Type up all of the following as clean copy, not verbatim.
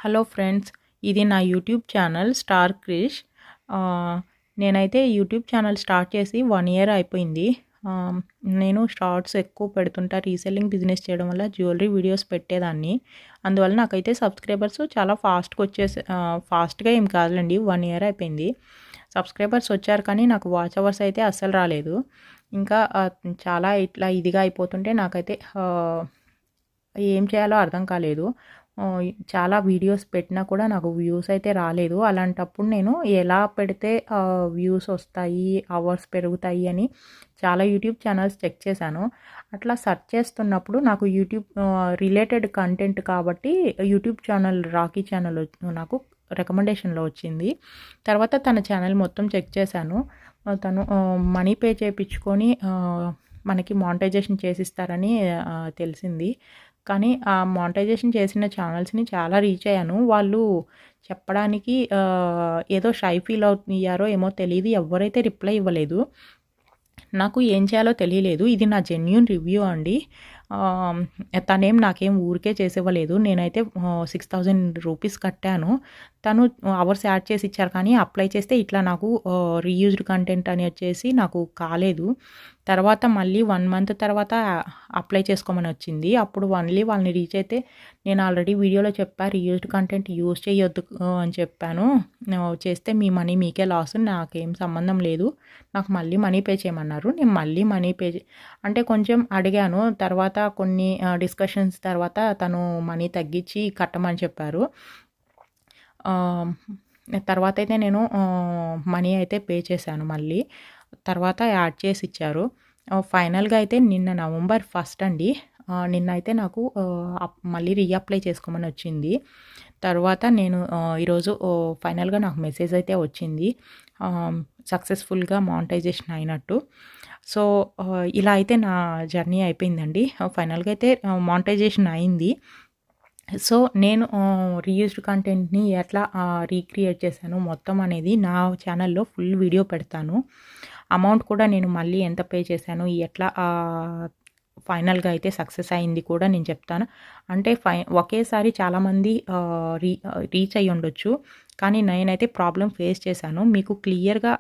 Hello friends, ఇది నా YouTube channel star Krish. నేనైతే యూట్యూబ్ ఛానల్ స్టార్ట్ చేసి 1 ఇయర్ అయిపోయింది. నేను షార్ట్స్ ఎక్కువ పెడుతుంటా. రీసెల్లింగ్ బిజినెస్ చేయడం వల్ల జ్యువెలరీ వీడియోస్ పెట్టేదాన్ని. అందువల్ల నాకైతే సబ్స్క్రైబర్స్ చాలా ఫాస్ట్గా ఏం కాదులేండి, 1 ఇయర్ అయిపోయింది. సబ్స్క్రైబర్స్ వచ్చారు కానీ నాకు వాచ్ అవర్స్ అయితే అస్సలు రాలేదు. ఇంకా చాలా ఇదిగా అయిపోతుంటే నాకైతే ఏం చేయాలో అర్థం కాలేదు. చాలా వీడియోస్ పెట్టినా కూడా నాకు వ్యూస్ అయితే రాలేదు. అలాంటప్పుడు నేను ఎలా పెడితే వ్యూస్ వస్తాయి, అవర్స్ పెరుగుతాయి అని చాలా యూట్యూబ్ ఛానల్స్ చెక్ చేశాను. అట్లా సెర్చ్ చేస్తున్నప్పుడు నాకు యూట్యూబ్ రిలేటెడ్ కంటెంట్ కాబట్టి యూట్యూబ్ ఛానల్ రాకీ ఛానల్ నాకు రికమెండేషన్లో వచ్చింది. తర్వాత తన ఛానల్ మొత్తం చెక్ చేశాను. తను మనీ పే చేయించుకొని మనకి మానిటైజేషన్ చేసిస్తారని తెలిసింది. కానీ ఆ మానిటైజేషన్ చేసిన ఛానల్స్ని చాలా రీచ్ అయ్యాను. వాళ్ళు చెప్పడానికి ఏదో షై ఫీల్ అయ్యారో ఏమో తెలియదు, ఎవరైతే రిప్లై ఇవ్వలేదు. నాకు ఏం చేయాలో తెలియలేదు. ఇది నా జెన్యూన్ రివ్యూ అండి. తనేం నాకేం ఊరికే చేసివ్వలేదు. నేనైతే 6,000 రూపీస్ కట్టాను. తను అవర్స్ యాడ్ చేసి ఇచ్చారు కానీ అప్లై చేస్తే ఇట్లా నాకు రీయూజ్డ్ కంటెంట్ అని వచ్చేసి నాకు కాలేదు. తర్వాత మళ్ళీ 1 మంత్ తర్వాత అప్లై చేసుకోమని వచ్చింది. అప్పుడు వాళ్ళని రీచ్ అయితే నేను ఆల్రెడీ వీడియోలో చెప్పా, రీయూజ్డ్ కంటెంట్ యూజ్ చేయొద్దు అని చెప్పాను. చేస్తే మీ మనీ మీకే లాస్, నాకేం సంబంధం లేదు, నాకు మళ్ళీ మనీ పే చేయమన్నారు. నేను మళ్ళీ మనీ పే అంటే కొంచెం అడిగాను. తర్వాత కొన్ని డిస్కషన్స్ తర్వాత తను మనీ తగ్గించి కట్టమని చెప్పారు. తర్వాత అయితే నేను మనీ అయితే పే చేశాను మళ్ళీ. తర్వాత యాడ్ చేసి ఇచ్చారు. ఫైనల్గా అయితే నిన్న నవంబర్ 1 అండి. నిన్న అయితే నాకు మళ్ళీ రీఅప్లై చేసుకోమని వచ్చింది. తర్వాత నేను ఈరోజు ఫైనల్గా నాకు మెసేజ్ అయితే వచ్చింది, సక్సెస్ఫుల్గా మానిటైజేషన్ అయినట్టు. సో ఇలా అయితే నా జర్నీ అయిపోయిందండి. ఫైనల్గా అయితే మానిటైజేషన్ అయింది. సో నేను రీయూజ్డ్ కంటెంట్ని ఎట్లా రీక్రియేట్ చేశాను మొత్తం అనేది నా ఛానల్లో ఫుల్ వీడియో పెడతాను. అమౌంట్ కూడా నేను మళ్ళీ ఎంత పే చేశాను, ఎట్లా ఫైనల్గా అయితే సక్సెస్ అయింది కూడా నేను చెప్తాను. అంటే ఒకేసారి చాలామంది రీచ్ అయ్యి ఉండొచ్చు, కానీ నేనైతే ప్రాబ్లం ఫేస్ చేశాను. మీకు క్లియర్గా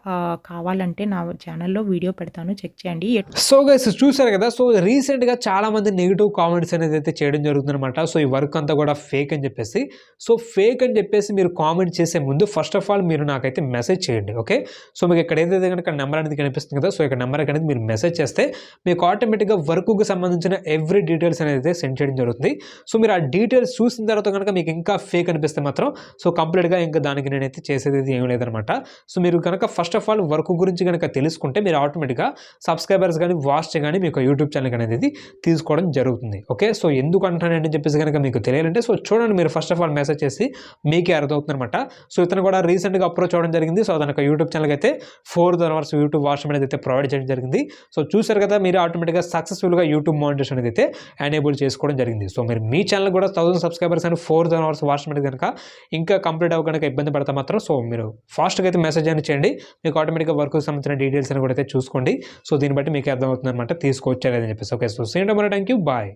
కావాలంటే నా ఛానల్లో వీడియో పెడతాను, చెక్ చేయండి. సో గైస్ చూసారు కదా, సో రీసెంట్గా చాలామంది నెగిటివ్ కామెంట్స్ అనేది అయితే చేయడం జరుగుతుందన్నమాట. సో ఈ వర్క్ అంతా కూడా ఫేక్ అని చెప్పేసి. సో ఫేక్ అని చెప్పేసి మీరు కామెంట్ చేసే ముందు ఫస్ట్ ఆఫ్ ఆల్ మీరు నాకైతే మెసేజ్ చేయండి, ఓకే. సో మీకు ఇక్కడ ఏదైతే కనుక నెంబర్ అనేది కనిపిస్తుంది కదా, సో ఇక్కడ నెంబర్ అనేది మీరు మెసేజ్ చేస్తే మీకు ఆటోమేటిక్గా వర్క్కి సంబంధించిన ఎవ్రీ డీటెయిల్స్ అనేది అయితే సెండ్ చేయడం జరుగుతుంది. సో మీరు ఆ డీటెయిల్స్ చూసిన తర్వాత కనుక మీకు ఇంకా ఫేక్ అనిపిస్తే మాత్రం సో కంప్లీట్గా ఇంకా దానికి నేనైతే చేసేది ఏం లేదనమాట. సో మీరు కనుక ఫస్ట్ ఆఫ్ ఆల్ వర్క్ గురించి కనుక తెలుసుకుంటే మీరు ఆటోమేటిక్గా సబ్స్క్రైబర్స్ కానీ వాచ్ కానీ మీకు యూట్యూబ్ ఛానల్ అనేది తీసుకోవడం జరుగుతుంది, ఓకే. సో ఎందుకు అంటానంటే చెప్పేసి కనుక మీకు తెలియాలంటే సో చూడండి, మీరు ఫస్ట్ ఆఫ్ ఆల్ మెసేజ్ చేసి మీకే అర్థమవుతుంది అనమాట. సో ఇతను కూడా రీసెంట్గా అప్రోచ్ అవ్వడం జరిగింది. సో తన యూట్యూబ్ ఛానల్కి అయితే 4,000 అవర్స్ యూట్యూబ్ వాచ్ అనేది అయితే ప్రొవైడ్ చేయడం జరిగింది. సో చూసారు కదా, మీరు ఆటోమేటిక్గా సక్సెస్ఫుల్గా యూట్యూబ్ మానిటైజేషన్ అనేది అయితే ఎనేబుల్ చేసుకోవడం జరిగింది. సో మీరు మీ ఛానల్ కూడా 1,000 సబ్స్క్రైబర్స్ అని 4,000 అవర్స్ వాచ్ అనేది కనుక ఇంకా కంప్లీట్ అవ్వ కనుక ఇబ్బంది పడతా మాత్రం సో మీరు ఫాస్ట్గా అయితే మెసేజ్ అని చేయండి. మీకు ఆటోమేటిక్గా వర్క్కి సంబంధించిన డీటెయిల్స్ అని కూడా అయితే చూసుకోండి. సో దీన్ని బట్టి మీకు అర్థమవుతుంది అనమాట, తీసుకోవచ్చు అని చెప్పేసి. Okay, so same number, thank you, bye.